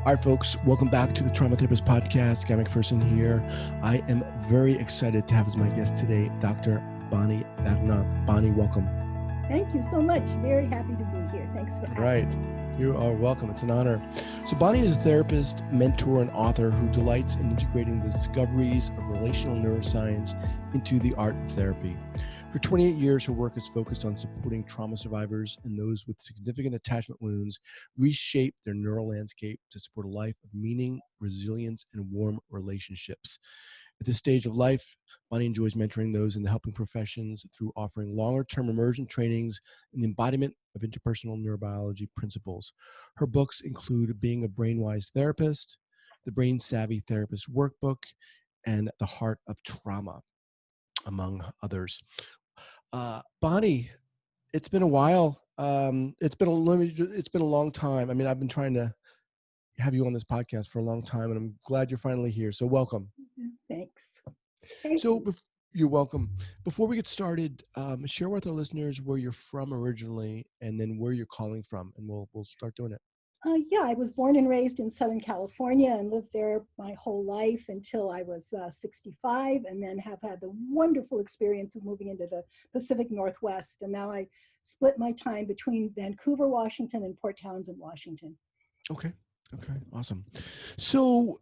All right, folks, welcome back to the Trauma Therapist Podcast. Guy McPherson here. I am very excited to have as my guest today, Dr. Bonnie Badenoch. Bonnie, welcome. Thank you so much. Very happy to be here. Thanks for asking. Right. You are welcome. It's an honor. So Bonnie is a therapist, mentor, and author who delights in integrating the discoveries of relational neuroscience into the art of therapy. For 28 years, her work is focused on supporting trauma survivors and those with significant attachment wounds reshape their neural landscape to support a life of meaning, resilience, and warm relationships. At this stage of life, Bonnie enjoys mentoring those in the helping professions through offering longer-term immersion trainings in the embodiment of interpersonal neurobiology principles. Her books include Being a Brainwise Therapist, The Brain Savvy Therapist Workbook, and The Heart of Trauma, among others. Bonnie, it's been a while. It's been a long time. I mean, I've been trying to have you on this podcast for a long time, and I'm glad you're finally here. So welcome. Thanks. You're welcome. Before we get started, share with our listeners where you're from originally, and then where you're calling from, and we'll start doing it. Yeah, I was born and raised in Southern California and lived there my whole life until I was 65, and then have had the wonderful experience of moving into the Pacific Northwest. And now I split my time between Vancouver, Washington, and Port Townsend, Washington. Okay, awesome. So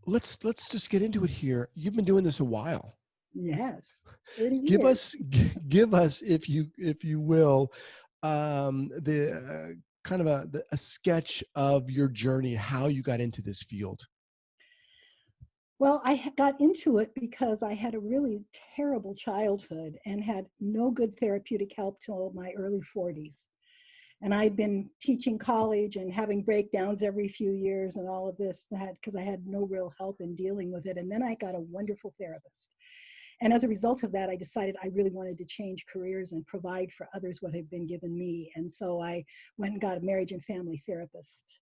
let's just get into it here. You've been doing this a while. Yes, 30 Give years. us, if you will, the kind of a sketch of your journey, how you got into this field. Well, I got into it because I had a really terrible childhood and had no good therapeutic help till my early 40s. And I'd been teaching college and having breakdowns every few years and all of this because I had no real help in dealing with it. And then I got a wonderful therapist. And as a result of that, I decided I really wanted to change careers and provide for others what had been given me. And so I went and got a marriage and family therapist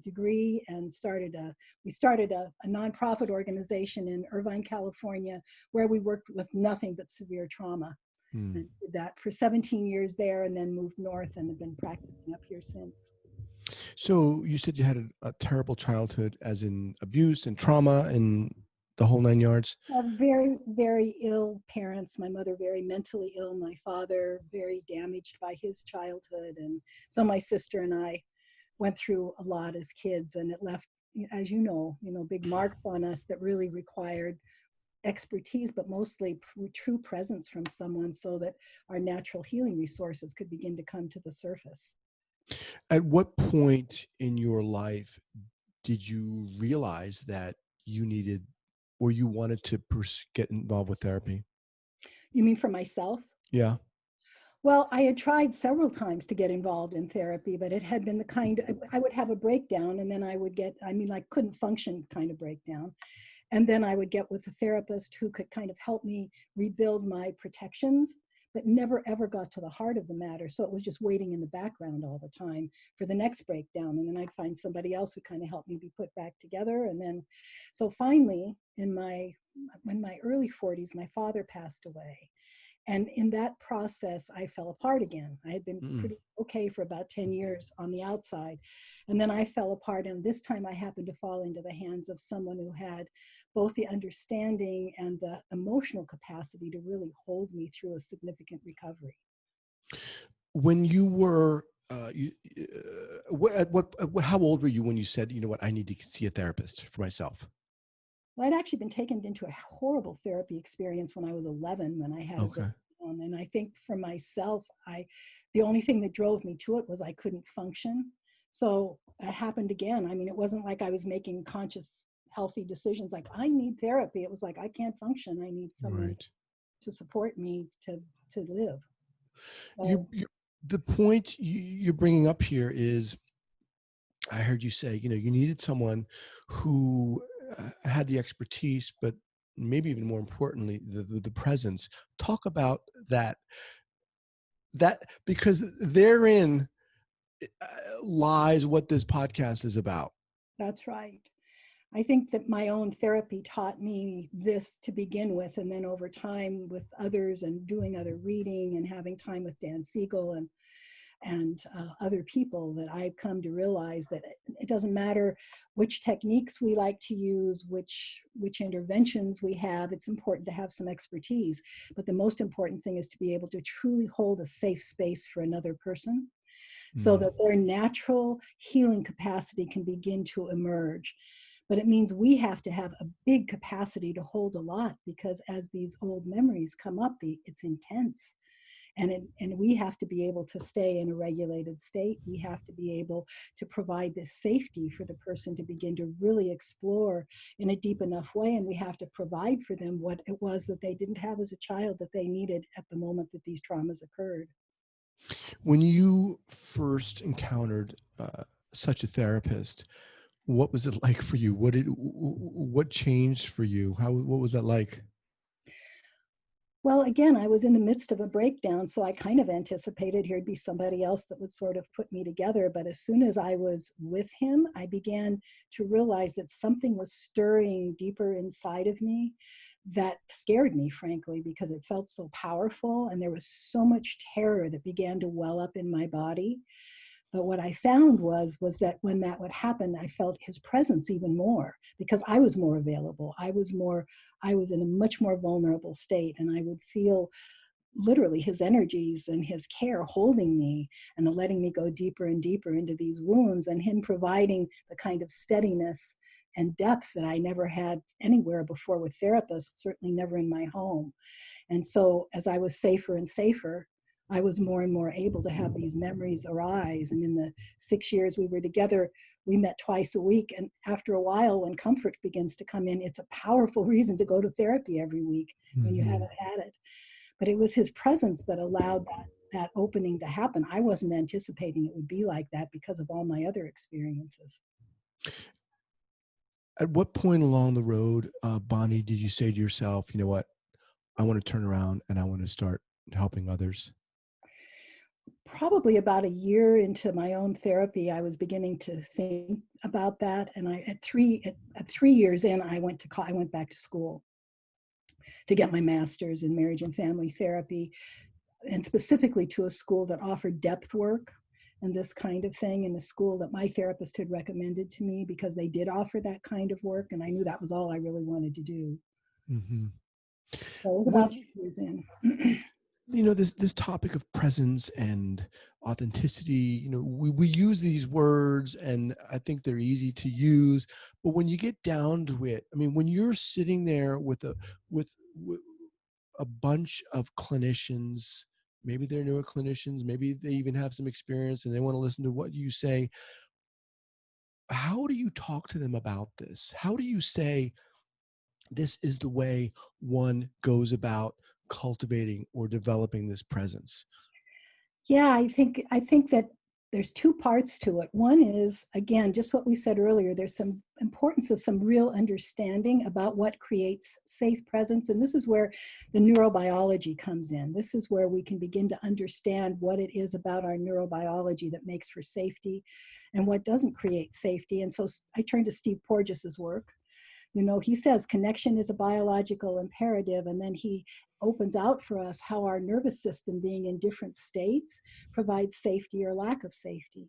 degree and we started a nonprofit organization in Irvine, California, where we worked with nothing but severe trauma. And did that for 17 years there, and then moved north and have been practicing up here since. So you said you had a terrible childhood, as in abuse and trauma and the whole 9 yards? Very, very ill parents. My mother very mentally ill. My father very damaged by his childhood. And so my sister and I went through a lot as kids, and it left, as you know, big marks on us that really required expertise, but mostly true presence from someone so that our natural healing resources could begin to come to the surface. At what point in your life did you realize that you needed or you wanted to get involved with therapy? You mean for myself? Yeah. Well, I had tried several times to get involved in therapy, but it had been the kind I would have a breakdown, and then I would get, couldn't function kind of breakdown. And then I would get with a therapist who could kind of help me rebuild my protections, but never ever got to the heart of the matter. So it was just waiting in the background all the time for the next breakdown. And then I'd find somebody else who kind of helped me be put back together. And then, so finally, in my early 40s, my father passed away. And in that process, I fell apart again. I had been pretty okay for about 10 years on the outside. And then I fell apart. And this time I happened to fall into the hands of someone who had both the understanding and the emotional capacity to really hold me through a significant recovery. When you were, how old were you when you said, you know what, I need to see a therapist for myself? Well, I'd actually been taken into a horrible therapy experience when I was 11, when I had a breakdown. And I think for myself, the only thing that drove me to it was I couldn't function. So it happened again. I mean, it wasn't like I was making conscious, healthy decisions like I need therapy. It was like, I can't function. I need someone to support me to live. So, the point you're bringing up here is, I heard you say, you needed someone who had the expertise, but maybe even more importantly, the presence. Talk about that because therein lies what this podcast is about. That's right. I think that my own therapy taught me this to begin with, and then over time with others and doing other reading and having time with Dan Siegel and and other people, that I've come to realize that it doesn't matter which techniques we like to use, which interventions we have. It's important to have some expertise, but the most important thing is to be able to truly hold a safe space for another person, so Mm. that their natural healing capacity can begin to emerge. But it means we have to have a big capacity to hold a lot, because as these old memories come up, it's intense. And we have to be able to stay in a regulated state. We have to be able to provide this safety for the person to begin to really explore in a deep enough way. And we have to provide for them what it was that they didn't have as a child that they needed at the moment that these traumas occurred. When you first encountered such a therapist, what was it like for you? What changed for you? What was that like? Well, again, I was in the midst of a breakdown, so I kind of anticipated here'd be somebody else that would sort of put me together. But as soon as I was with him, I began to realize that something was stirring deeper inside of me that scared me, frankly, because it felt so powerful. And there was so much terror that began to well up in my body. But what I found was that when that would happen, I felt his presence even more, because I was more available. I was in a much more vulnerable state, and I would feel literally his energies and his care holding me and letting me go deeper and deeper into these wounds, and him providing the kind of steadiness and depth that I never had anywhere before with therapists, certainly never in my home. And so as I was safer and safer, I was more and more able to have these memories arise. And in the 6 years we were together, we met twice a week. And after a while, when comfort begins to come in, it's a powerful reason to go to therapy every week when you Hmm. haven't had it. But it was his presence that allowed that opening to happen. I wasn't anticipating it would be like that because of all my other experiences. At what point along the road, Bonnie, did you say to yourself, you know what, I want to turn around and I want to start helping others? Probably about a year into my own therapy, I was beginning to think about that. And at 3 years in, I went back to school to get my master's in marriage and family therapy, and specifically to a school that offered depth work and this kind of thing, in a school that my therapist had recommended to me, because they did offer that kind of work. And I knew that was all I really wanted to do. Hmm. So it was When about you, 2 years in. this topic of presence and authenticity, we use these words and I think they're easy to use, but when you get down to it, I mean, when you're sitting there with a bunch of clinicians, maybe they're newer clinicians, maybe they even have some experience and they want to listen to what you say, how do you talk to them about this? How do you say this is the way one goes about cultivating or developing this presence? Yeah, I think that there's two parts to it. One is, again, just what we said earlier, there's some importance of some real understanding about what creates safe presence. And this is where the neurobiology comes in. This is where we can begin to understand what it is about our neurobiology that makes for safety and what doesn't create safety. And so I turn to Steve Porges's work. He says connection is a biological imperative, and then he opens out for us how our nervous system, being in different states, provides safety or lack of safety.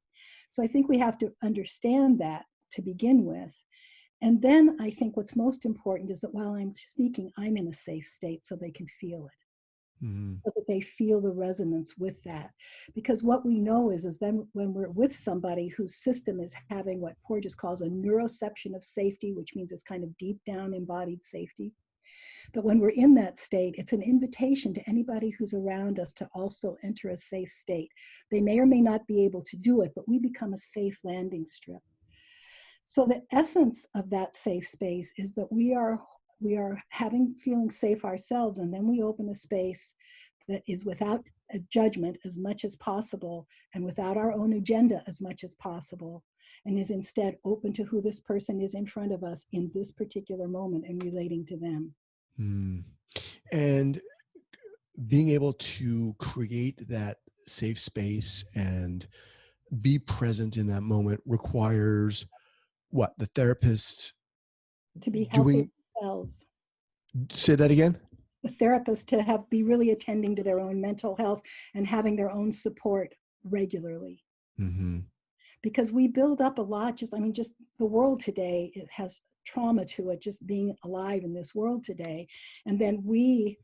So I think we have to understand that to begin with. And then I think what's most important is that while I'm speaking, I'm in a safe state so they can feel it, Mhm. so that they feel the resonance with that. Because what we know is then when we're with somebody whose system is having what Porges calls a neuroception of safety, which means it's kind of deep down embodied safety, but when we're in that state, it's an invitation to anybody who's around us to also enter a safe state. They may or may not be able to do it, but we become a safe landing strip. So the essence of that safe space is that we are feeling safe ourselves, and then we open a space that is without a judgment as much as possible, and without our own agenda as much as possible, and is instead open to who this person is in front of us in this particular moment and relating to them. Mm. And being able to create that safe space and be present in that moment requires what? The therapist To be healthy doing, themselves, say that again? the therapist to be really attending to their own mental health and having their own support. regularly. Mm-hmm. Because we build up a lot. Just, I mean, just the world today, it has trauma to it, just being alive in this world today. And then we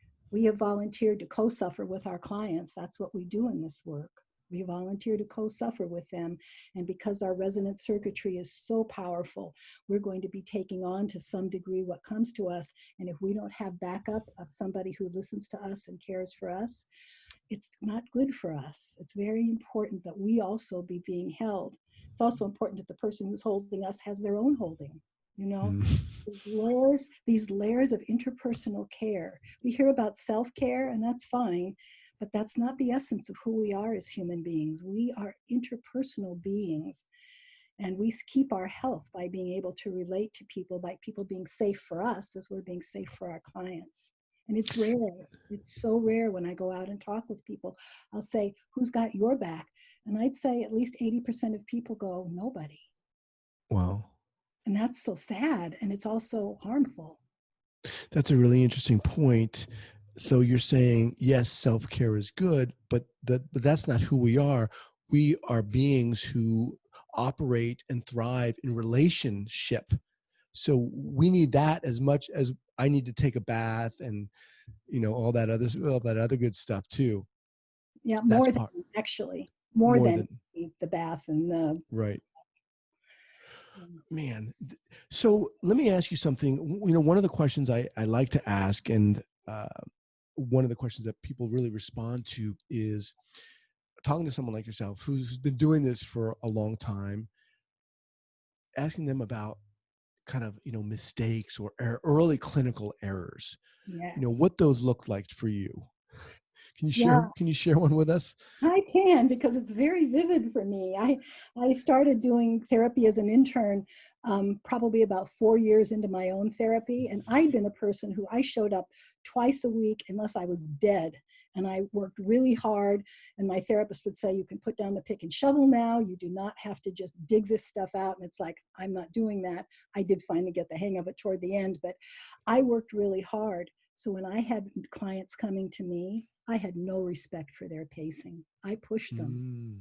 have volunteered to co-suffer with our clients. That's what we do in this work. We volunteer to co-suffer with them. And because our resonant circuitry is so powerful, we're going to be taking on to some degree what comes to us. And if we don't have backup of somebody who listens to us and cares for us, it's not good for us. It's very important that we also be being held. It's also important that the person who's holding us has their own holding. You know, these layers of interpersonal care. We hear about self-care, and that's fine, but that's not the essence of who we are as human beings. We are interpersonal beings, and we keep our health by being able to relate to people, by people being safe for us as we're being safe for our clients. And it's rare. It's so rare when I go out and talk with people. I'll say, who's got your back? And I'd say at least 80% of people go, nobody. Wow. And that's so sad. And it's also harmful. That's a really interesting point. So you're saying, yes, self-care is good, but that's not who we are. We are beings who operate and thrive in relationship. So we need that as much as I need to take a bath and all that other good stuff too. Yeah, That's more than part actually, more more than than the bath and the. right. Man. So let me ask you something. One of the questions I like to ask, and one of the questions that people really respond to is talking to someone like yourself who's been doing this for a long time, asking them about kind of, mistakes or early clinical errors, Yes. what those looked like for you. Yeah, Can you share one with us? I can because it's very vivid for me. I started doing therapy as an intern probably about 4 years into my own therapy. And I'd been a person who I showed up twice a week unless I was dead. And I worked really hard. And my therapist would say, you can put down the pick and shovel now. You do not have to just dig this stuff out. And it's like, I'm not doing that. I did finally get the hang of it toward the end, but I worked really hard. So when I had clients coming to me, I had no respect for their pacing. I pushed them Mm,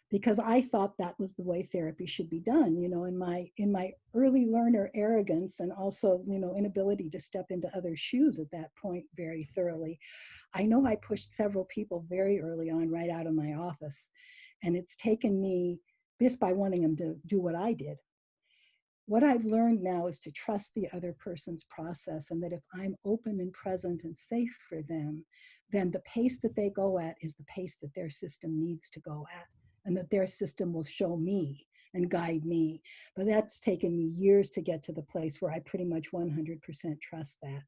because I thought that was the way therapy should be done, in my early learner arrogance and also, inability to step into other shoes at that point very thoroughly. I know I pushed several people very early on right out of my office, and it's taken me just by wanting them to do what I did. What I've learned now is to trust the other person's process, and that if I'm open and present and safe for them, then the pace that they go at is the pace that their system needs to go at, and that their system will show me and guide me. But that's taken me years to get to the place where I pretty much 100% trust that.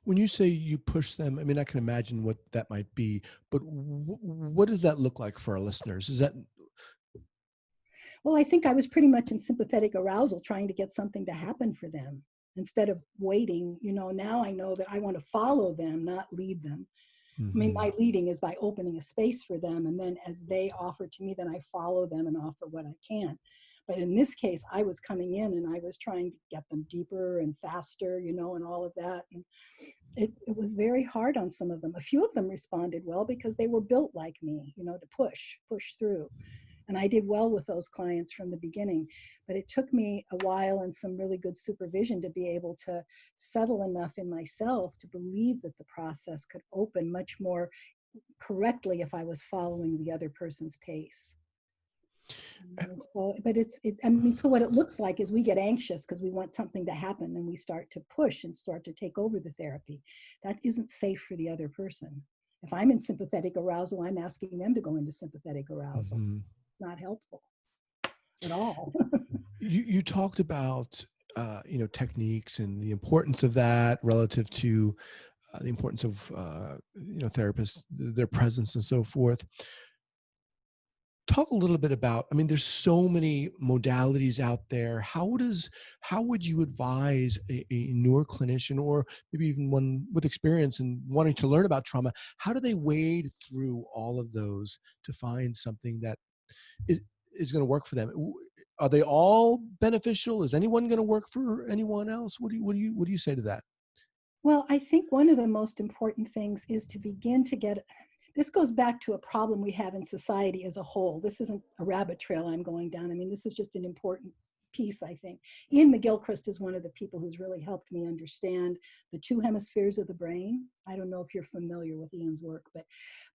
when you say you push them, I mean, I can imagine what that might be, but what does that look like for our listeners? Is that Well, I think I was pretty much in sympathetic arousal trying to get something to happen for them instead of waiting. Now I know that I want to follow them, not lead them. I mean, Mhm. my leading is by opening a space for them. And then as they offer to me, then I follow them and offer what I can. But in this case, I was coming in and I was trying to get them deeper and faster, and all of that. And it was very hard on some of them. A few of them responded well because they were built like me, to push through. And I did well with those clients from the beginning. But it took me a while and some really good supervision to be able to settle enough in myself to believe that the process could open much more correctly if I was following the other person's pace. So, but I mean, so what it looks like is we get anxious because we want something to happen and we start to push and start to take over the therapy. That isn't safe for the other person. If I'm in sympathetic arousal, I'm asking them to go into sympathetic arousal. Mhm. Not helpful at all. You talked about techniques and the importance of that relative to the importance of therapists, their presence, and so forth. Talk a little bit about. I mean, there's so many modalities out there. How would you advise a newer clinician, or maybe even one with experience and wanting to learn about trauma? How do they wade through all of those to find something that is is going to work for them? Are they all beneficial? Is anyone going to work for anyone else? What do you say to that? Well, I think one of the most important things is to begin to get This goes back to a problem we have in society as a whole. This isn't a rabbit trail I'm going down. I mean, this is just an important piece, I think. Ian McGilchrist is one of the people who's really helped me understand the two hemispheres of the brain. I don't know if you're familiar with Ian's work,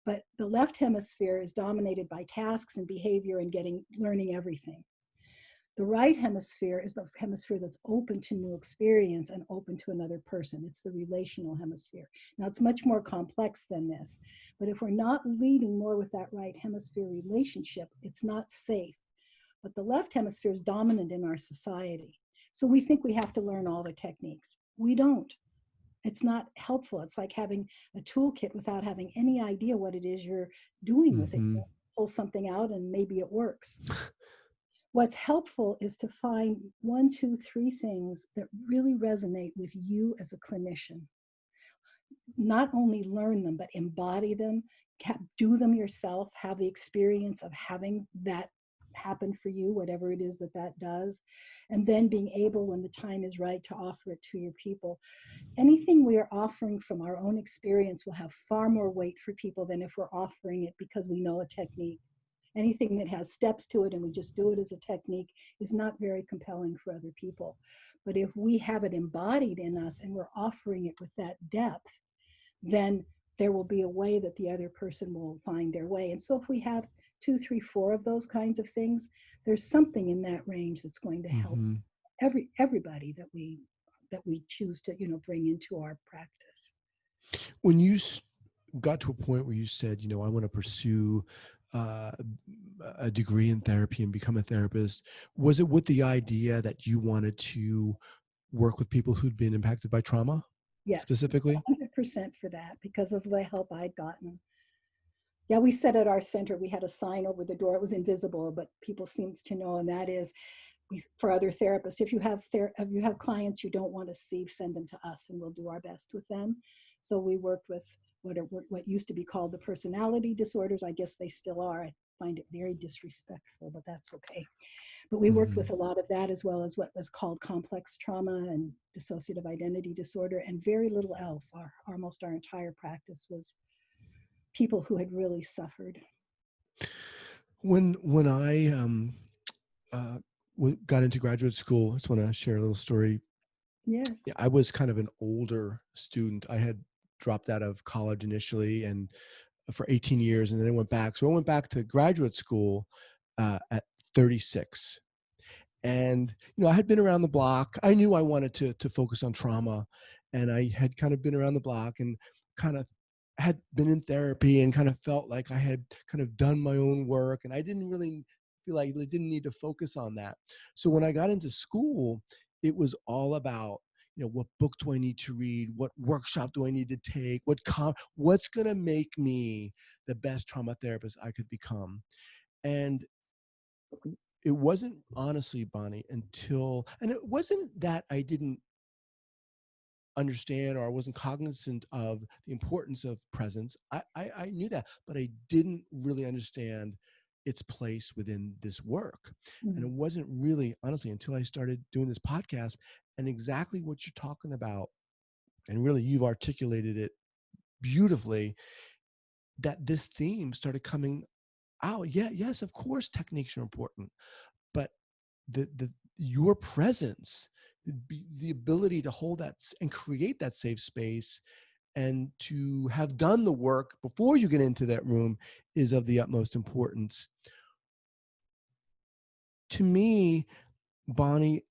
but the left hemisphere is dominated by tasks and behavior and learning everything. The right hemisphere is the hemisphere that's open to new experience and open to another person. It's the relational hemisphere. Now, it's much more complex than this, but if we're not leading more with that right hemisphere relationship, it's not safe. But the left hemisphere is dominant in our society. So we think we have to learn all the techniques. We don't. It's not helpful. It's like having a toolkit without having any idea what it is you're doing with it. Mm-hmm. You pull something out and maybe it works. What's helpful is to find 1, 2, 3 things that really resonate with you as a clinician. Not only learn them, but embody them, do them yourself, have the experience of having that happen for you, whatever it is that that does, and then being able, when the time is right, to offer it to your people. Anything we are offering from our own experience will have far more weight for people than if we're offering it because we know a technique. Anything that has steps to it and we just do it as a technique is not very compelling for other people. But if we have it embodied in us and we're offering it with that depth, then there will be a way that the other person will find their way. And so if we have 2, 3, 4 of those kinds of things, there's something in that range that's going to help Mm-hmm. everybody that we choose to, bring into our practice. When you got to a point where you said, I want to pursue uh, a degree in therapy and become a therapist, was it with the idea that you wanted to work with people who'd been impacted by trauma Yes, specifically? 100% for that because of the help I'd gotten. Yeah, we said at our center, we had a sign over the door. It was invisible, but people seems to know, and that is, for other therapists, if you have clients you don't want to see, send them to us, and we'll do our best with them. So we worked with what used to be called the personality disorders. I guess they still are. I find it very disrespectful, but that's okay. But we worked Mm-hmm. with a lot of that, as well as what was called complex trauma and dissociative identity disorder, and very little else. Almost our entire practice was people who had really suffered. When I got into graduate school, I just want to share a little story. Yes. Yeah, I was kind of an older student. I had dropped out of college initially and for 18 years, and then I went back. So I went back to graduate school at 36. And I had been around the block. I knew I wanted to focus on trauma, and I had kind of been around the block and kind of had been in therapy and kind of felt like I had kind of done my own work, and I didn't really feel like I didn't need to focus on that. So when I got into school, it was all about what book do I need to read, what workshop do I need to take, what's going to make me the best trauma therapist I could become. And it wasn't, honestly, Bonnie, and it wasn't that I didn't understand or I wasn't cognizant of the importance of presence. I knew that, but I didn't really understand its place within this work. And it wasn't really, honestly, until I started doing this podcast and exactly what you're talking about, and really you've articulated it beautifully, that this theme started coming out. Yeah, yes, of course techniques are important, but your presence, the ability to hold that and create that safe space and to have done the work before you get into that room is of the utmost importance. To me, Bonnie,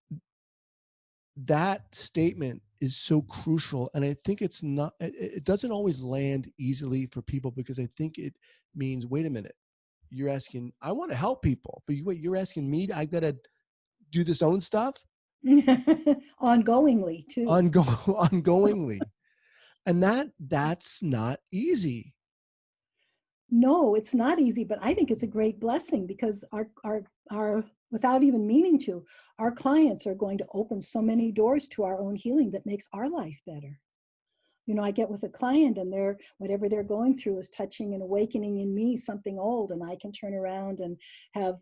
that statement is so crucial, and I think it doesn't always land easily for people, because I think it means, wait a minute, you're asking, I want to help people, but you're asking me, I gotta do this own stuff Ongoingly too. ongoingly, and that's not easy. No, it's not easy, but I think it's a great blessing because our without even meaning to, our clients are going to open so many doors to our own healing that makes our life better. I get with a client and whatever they're going through is touching and awakening in me something old, and I can turn around and have,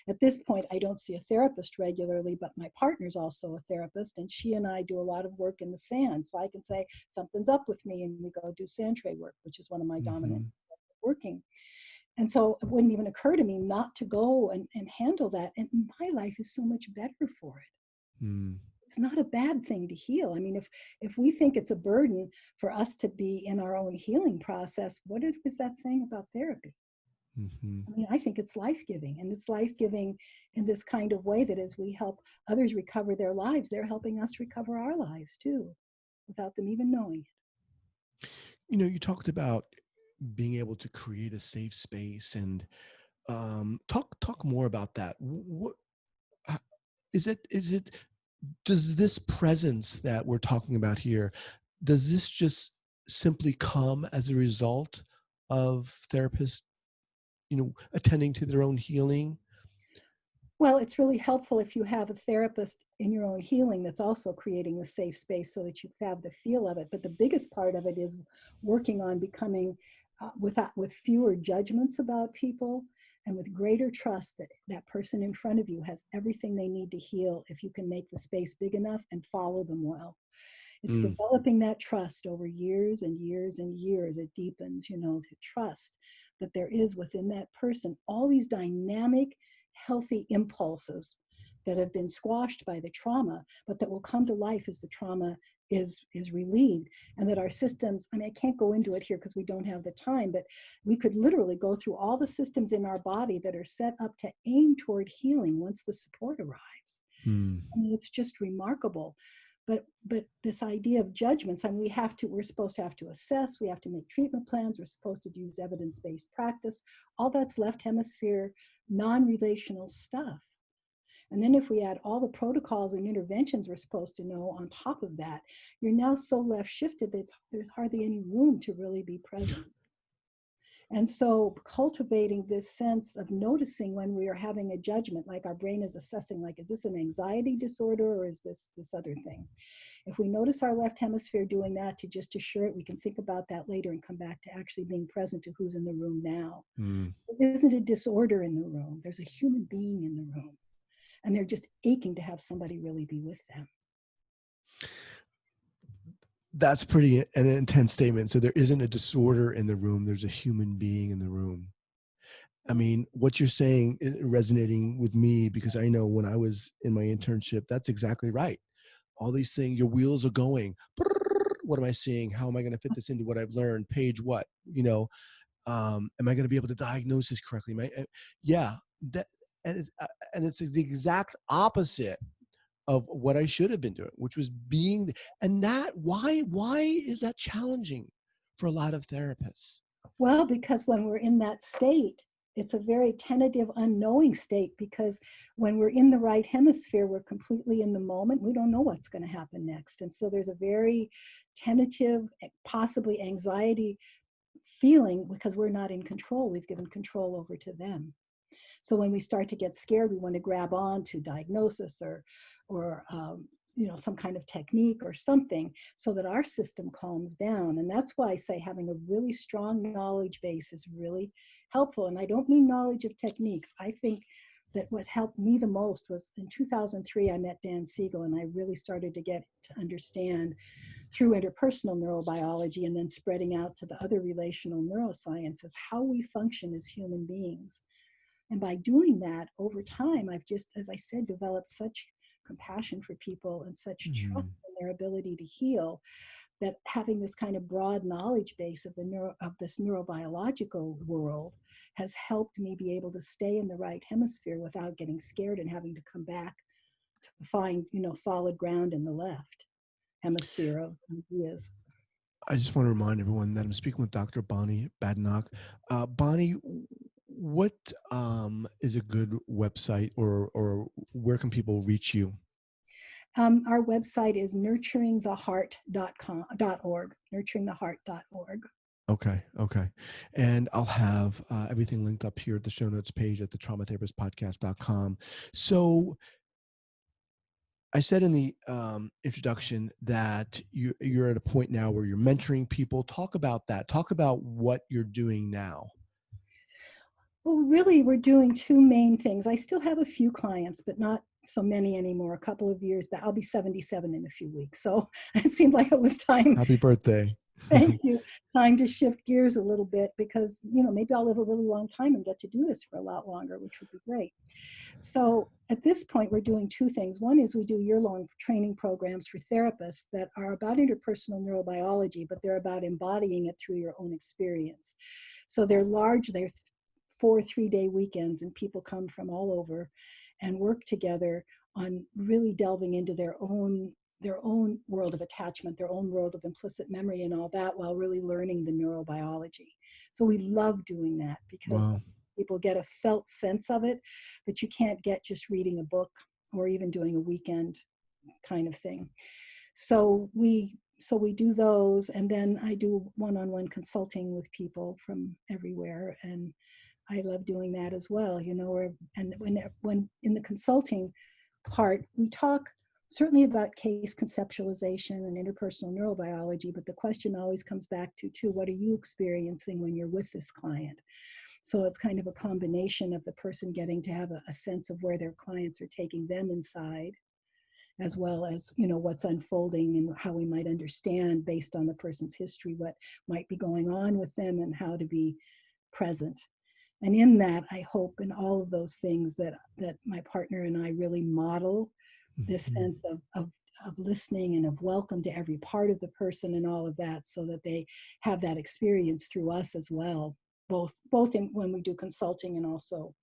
at this point, I don't see a therapist regularly, but my partner's also a therapist, and she and I do a lot of work in the sand. So I can say something's up with me, and we go do sand tray work, which is one of my Mm-hmm. dominant. working. And so it wouldn't even occur to me not to go and handle that. And my life is so much better for it. Mm. It's not a bad thing to heal. I mean, if we think it's a burden for us to be in our own healing process, was that saying about therapy? Mm-hmm. I mean, I think it's life-giving, and it's life-giving in this kind of way that as we help others recover their lives, they're helping us recover our lives too, without them even knowing it. You know, you talked about being able to create a safe space, and talk more about that. What is it? Does this presence that we're talking about here, does this just simply come as a result of therapists, attending to their own healing? Well, it's really helpful if you have a therapist in your own healing that's also creating the safe space so that you have the feel of it. But the biggest part of it is working on becoming with fewer judgments about people and with greater trust that that person in front of you has everything they need to heal if you can make the space big enough and follow them well. It's Mm. developing that trust over years and years and years. It deepens, to trust that there is within that person all these dynamic, healthy impulses that have been squashed by the trauma, but that will come to life as the trauma is relieved. And that our systems, I mean, I can't go into it here because we don't have the time, but we could literally go through all the systems in our body that are set up to aim toward healing once the support arrives. Mm. I mean, it's just remarkable. But this idea of judgments, I mean, we're supposed to have to assess, we have to make treatment plans, we're supposed to use evidence-based practice. All that's left hemisphere, non-relational stuff. And then if we add all the protocols and interventions we're supposed to know on top of that, you're now so left shifted that there's hardly any room to really be present. And so cultivating this sense of noticing when we are having a judgment, like our brain is assessing, like, is this an anxiety disorder or is this other thing? If we notice our left hemisphere doing that to just assure it, we can think about that later and come back to actually being present to who's in the room now. Mm. There isn't a disorder in the room. There's a human being in the room. And they're just aching to have somebody really be with them. That's pretty an intense statement. So there isn't a disorder in the room. There's a human being in the room. I mean, what you're saying is resonating with me because I know when I was in my internship, that's exactly right. All these things, your wheels are going. What am I seeing? How am I going to fit this into what I've learned? Page what? Am I going to be able to diagnose this correctly? Yeah, that, and it's the exact opposite of what I should have been doing, which was being. And that why is that challenging for a lot of therapists? Well, because when we're in that state, it's a very tentative, unknowing state because when we're in the right hemisphere, we're completely in the moment. We don't know what's going to happen next. And so there's a very tentative, possibly anxiety feeling because we're not in control. We've given control over to them. So when we start to get scared, we want to grab on to diagnosis or some kind of technique or something so that our system calms down. And that's why I say having a really strong knowledge base is really helpful. And I don't mean knowledge of techniques. I think that what helped me the most was in 2003, I met Dan Siegel, and I really started to get to understand through interpersonal neurobiology and then spreading out to the other relational neurosciences how we function as human beings. And by doing that over time, I've just, as I said, developed such compassion for people and such Mm. trust in their ability to heal that having this kind of broad knowledge base of this neurobiological world has helped me be able to stay in the right hemisphere without getting scared and having to come back to find, solid ground in the left hemisphere of ideas. I just want to remind everyone that I'm speaking with Dr. Bonnie Badenoch. Bonnie, what is a good website or where can people reach you? Our website is nurturingtheheart.org, nurturingtheheart.org. Okay. And I'll have everything linked up here at the show notes page at the traumatherapistpodcast.com. So I said in the introduction that you're at a point now where you're mentoring people. Talk about that. Talk about what you're doing now. Well, really, we're doing two main things. I still have a few clients, but not so many anymore. A couple of years back, I'll be 77 in a few weeks. So it seemed like it was time. Happy birthday. Thank you. Time to shift gears a little bit because, maybe I'll live a really long time and get to do this for a lot longer, which would be great. So at this point, we're doing two things. One is we do year-long training programs for therapists that are about interpersonal neurobiology, but they're about embodying it through your own experience. So they're large, they're 4 3-day weekends, and people come from all over and work together on really delving into their own world of attachment, their own world of implicit memory and all that, while really learning the neurobiology. So we love doing that because Wow. people get a felt sense of it that you can't get just reading a book or even doing a weekend kind of thing. So we do those, and then I do one-on-one consulting with people from everywhere, and I love doing that as well. And when in the consulting part, we talk certainly about case conceptualization and interpersonal neurobiology, but the question always comes back to what are you experiencing when you're with this client? So it's kind of a combination of the person getting to have a sense of where their clients are taking them inside, as well as what's unfolding and how we might understand based on the person's history what might be going on with them and how to be present. And in that, I hope in all of those things that my partner and I really model this sense of listening and of welcome to every part of the person and all of that, so that they have that experience through us as well, both in when we do consulting and also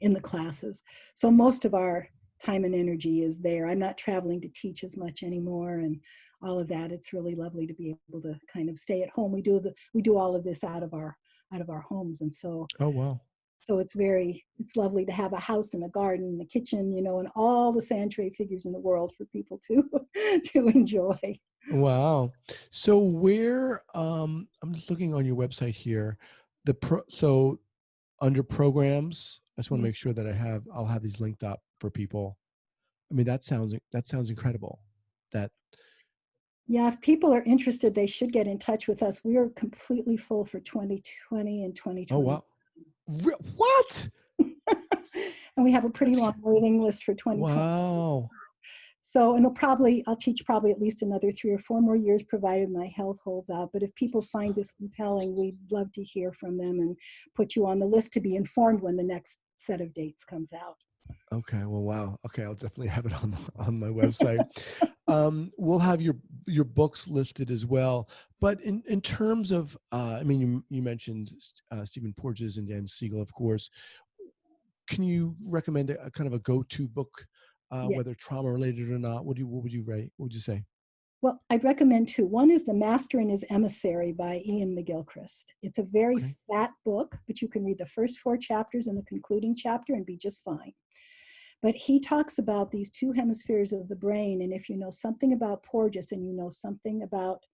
in the classes. So most of our time and energy is there. I'm not traveling to teach as much anymore and all of that. It's really lovely to be able to kind of stay at home. We do all of this out of our homes, and so Oh, wow. it's lovely to have a house and a garden and a kitchen, and all the sand tray figures in the world for people to to enjoy. Wow. So where, I'm just looking on your website here, so under programs, I just want to Yeah. make sure that I'll have these linked up for people. I mean, that sounds incredible. That, Yeah, if people are interested, they should get in touch with us. We are completely full for 2020 and oh, 2020. wow. What? And we have a pretty That's, long waiting list for 2020. wow. So, and I'll teach probably at least another 3 or 4 more years, provided my health holds out. But if people find this compelling, we'd love to hear from them and put you on the list to be informed when the next set of dates comes out. Okay. Well, wow. Okay. I'll definitely have it on my website. We'll have your books listed as well. But in terms of, I mean, you mentioned Stephen Porges and Dan Siegel, of course. Can you recommend a kind of a go-to book, Yeah. whether trauma related or not? What would you rate? What would you say? Well, I'd recommend 2. One is The Master and His Emissary by Ian McGilchrist. It's a very Okay. fat book, but you can read the first 4 chapters and the concluding chapter and be just fine. But he talks about these 2 hemispheres of the brain, and if you know something about Porges and you know something about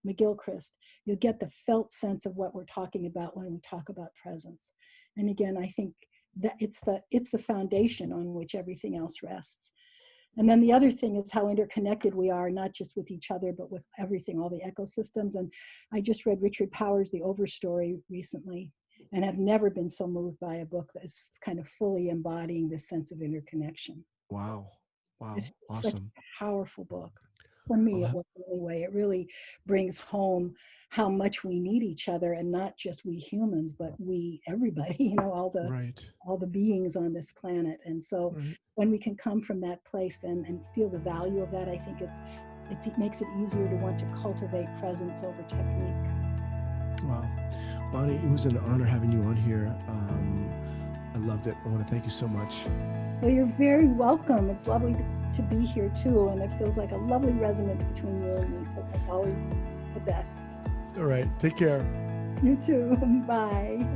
McGilchrist, you'll get the felt sense of what we're talking about when we talk about presence. And again, I think that it's the foundation on which everything else rests. And then the other thing is how interconnected we are, not just with each other, but with everything, all the ecosystems. And I just read Richard Powers' The Overstory recently, and have never been so moved by a book that is kind of fully embodying this sense of interconnection. Wow. It's Wow. such Awesome. a powerful book. For me, I'll it have, was anyway. It really brings home how much we need each other, and not just we humans, but we everybody, right. all the beings on this planet. And so Right. when we can come from that place and feel the value of that, I think it makes it easier to want to cultivate presence over technique. Wow. Bonnie, it was an honor having you on here. I loved it. I want to thank you so much. Well, you're very welcome. It's lovely to be here too, and it feels like a lovely resonance between you and me. So like always, the best. All right. Take care. You too. Bye.